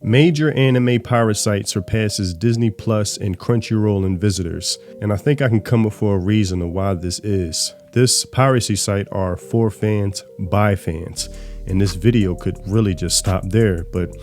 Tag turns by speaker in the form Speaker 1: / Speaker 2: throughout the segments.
Speaker 1: Major anime pirate site surpasses Disney Plus and Crunchyroll in visitors, and I think I can come up for a reason of why this is. This piracy site are for fans by fans, and this video could really just stop there, but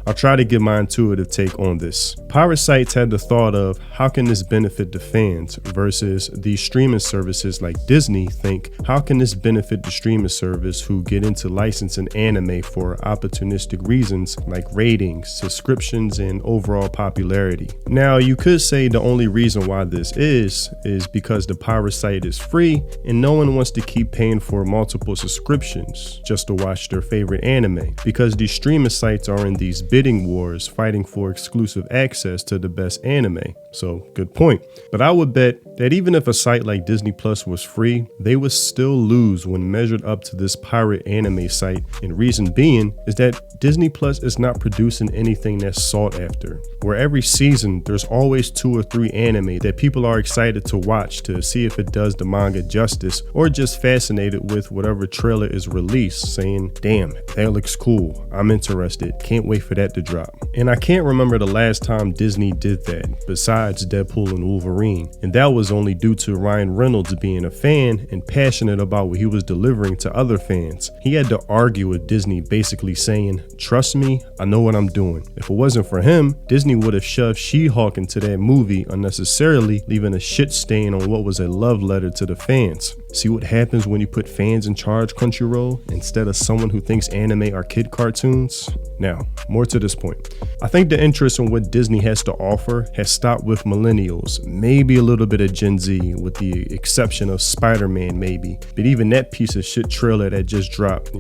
Speaker 1: I'll try to give my intuitive take on this. Pirate sites had the thought of how can this benefit the fans versus these streaming services like Disney think how can this benefit the streaming service who get into licensing anime for opportunistic reasons like ratings, subscriptions, and overall popularity. Now you could say the only reason why this is because the pirate site is free and no one wants to keep paying for multiple subscriptions just to watch their favorite anime, because these streaming sites are in these bidding wars fighting for exclusive access to the best anime. So good point. But I would bet that even if a site like Disney Plus was free, they would still lose when measured up to this pirate anime site. And reason being is that Disney Plus is not producing anything that's sought after. Where every season there's always 2 or 3 anime that people are excited to watch to see if it does the manga justice, or just fascinated with whatever trailer is released saying, damn, that looks cool, I'm interested, can't wait for that to drop. And I can't remember the last time Disney did that besides Deadpool and Wolverine, and that was only due to Ryan Reynolds being a fan and passionate about what he was delivering to other fans. He had to argue with Disney, basically saying, trust me, I know what I'm doing. If it wasn't for him, Disney would have shoved She-Hulk into that movie unnecessarily, leaving a shit stain on what was a love letter to the fans. See what happens when you put fans in charge, Crunchyroll, instead of someone who thinks anime are kid cartoons? Now, more to this point. I think the interest in what Disney has to offer has stopped with millennials, maybe a little bit of Gen Z, with the exception of Spider-Man maybe, but even that piece of shit trailer that just dropped,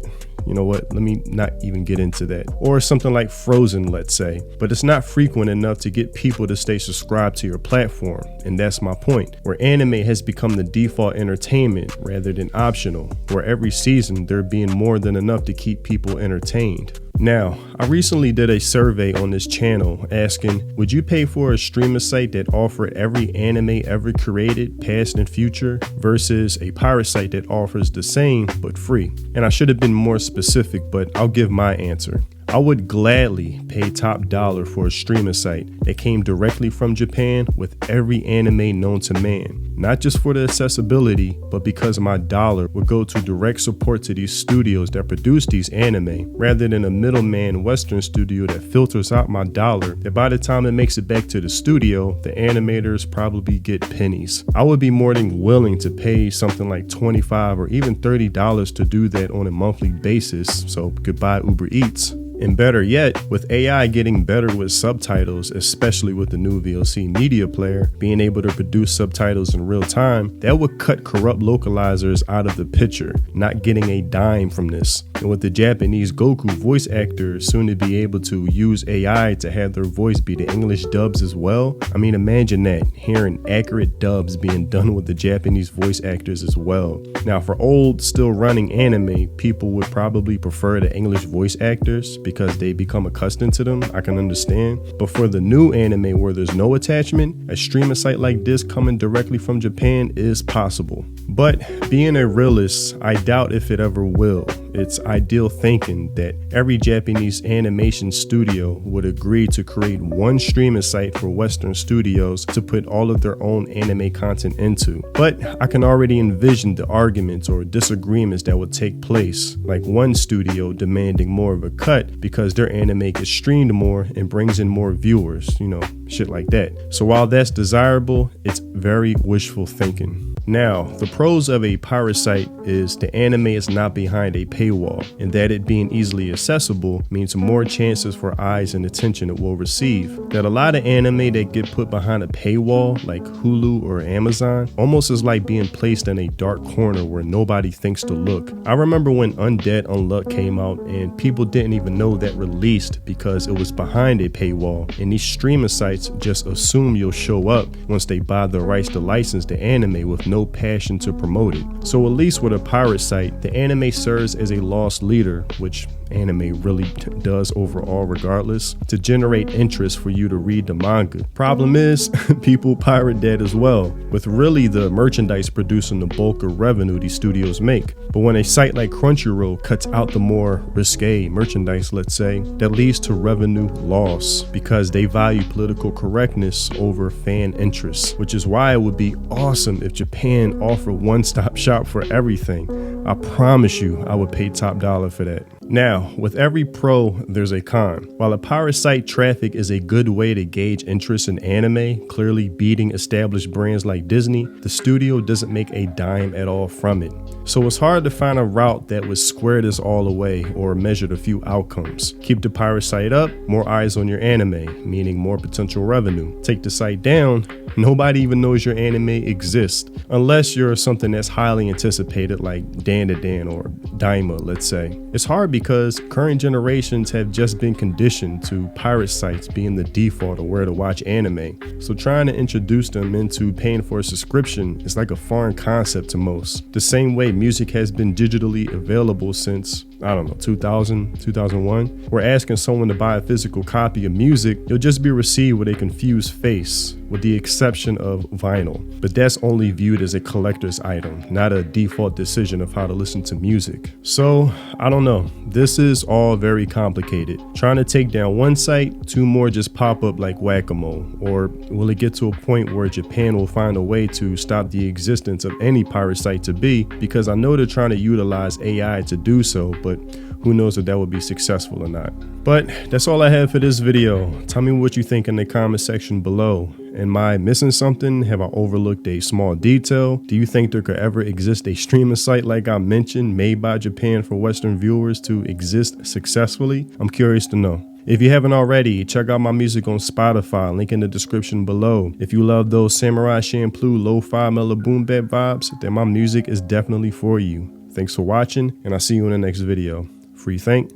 Speaker 1: you know what, let me not even get into that. Or something like Frozen, let's say. But it's not frequent enough to get people to stay subscribed to your platform. And that's my point, where anime has become the default entertainment rather than optional, where every season there being more than enough to keep people entertained. Now, I recently did a survey on this channel asking, would you pay for a streaming site that offered every anime ever created, past and future, versus a pirate site that offers the same but free? And I should have been more specific, but I'll give my answer. I would gladly pay top dollar for a streaming site that came directly from Japan with every anime known to man. Not just for the accessibility, but because my dollar would go to direct support to these studios that produce these anime, rather than a middleman Western studio that filters out my dollar, that by the time it makes it back to the studio, the animators probably get pennies. I would be more than willing to pay something like $25 or even $30 to do that on a monthly basis, so goodbye Uber Eats. And better yet, with AI getting better with subtitles, especially with the new VLC media player, being able to produce subtitles in real time, that would cut corrupt localizers out of the picture, not getting a dime from this. And with the Japanese Goku voice actors soon to be able to use AI to have their voice be the English dubs as well, I mean, imagine that, hearing accurate dubs being done with the Japanese voice actors as well. Now for old, still running anime, people would probably prefer the English voice actors because they become accustomed to them, I can understand. But for the new anime where there's no attachment, a streaming site like this coming directly from Japan is possible. But being a realist, I doubt if it ever will. It's ideal thinking that every Japanese animation studio would agree to create one streaming site for Western studios to put all of their own anime content into. But I can already envision the arguments or disagreements that would take place, like one studio demanding more of a cut because their anime gets streamed more and brings in more viewers, you know, shit like that. So while that's desirable, it's very wishful thinking. Now, the pros of a pirate site is the anime is not behind a paywall, and that it being easily accessible means more chances for eyes and attention it will receive. That a lot of anime that get put behind a paywall, like Hulu or Amazon, almost is like being placed in a dark corner where nobody thinks to look. I remember when Undead Unluck came out and people didn't even know that released because it was behind a paywall, and these streaming sites just assume you'll show up once they buy the rights to license the anime with no passion to promote it. So at least with a pirate site, the anime serves as a lost leader, which anime really does overall regardless, to generate interest for you to read the manga. Problem is, people pirate that as well, with really the merchandise producing the bulk of revenue these studios make. But when a site like Crunchyroll cuts out the more risque merchandise, let's say, that leads to revenue loss because they value political correctness over fan interest, which is why it would be awesome if Japan offered one-stop shop for everything. I promise you I would pay top dollar for that. Now, with every pro, there's a con. While a pirate site traffic is a good way to gauge interest in anime, clearly beating established brands like Disney, the studio doesn't make a dime at all from it. So it's hard to find a route that would square this all away or measure the few outcomes. Keep the pirate site up, more eyes on your anime, meaning more potential revenue. Take the site down, nobody even knows your anime exists, unless you're something that's highly anticipated like Dan to Dan or Daima, let's say. It's hard because current generations have just been conditioned to pirate sites being the default of where to watch anime. So trying to introduce them into paying for a subscription is like a foreign concept to most. The same way music has been digitally available since, 2000, 2001. We're asking someone to buy a physical copy of music, you'll just be received with a confused face, with the exception of vinyl. But that's only viewed as a collector's item, not a default decision of how to listen to music. So, I don't know. This is all very complicated. Trying to take down one site, two more just pop up like whack-a-mole. Or will it get to a point where Japan will find a way to stop the existence of any pirate site to be? Because I know they're trying to utilize AI to do so, but who knows if that would be successful or not. But that's all I have for this video. Tell me what you think in the comment section below. Am I missing something? Have I overlooked a small detail? Do you think there could ever exist a streaming site like I mentioned, made by Japan for Western viewers to exist successfully? I'm curious to know. If you haven't already, check out my music on Spotify, link in the description below. If you love those Samurai Champloo lo-fi mellow boom bap vibes, then my music is definitely for you. Thanks for watching, and I'll see you in the next video. Free think.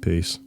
Speaker 1: Peace.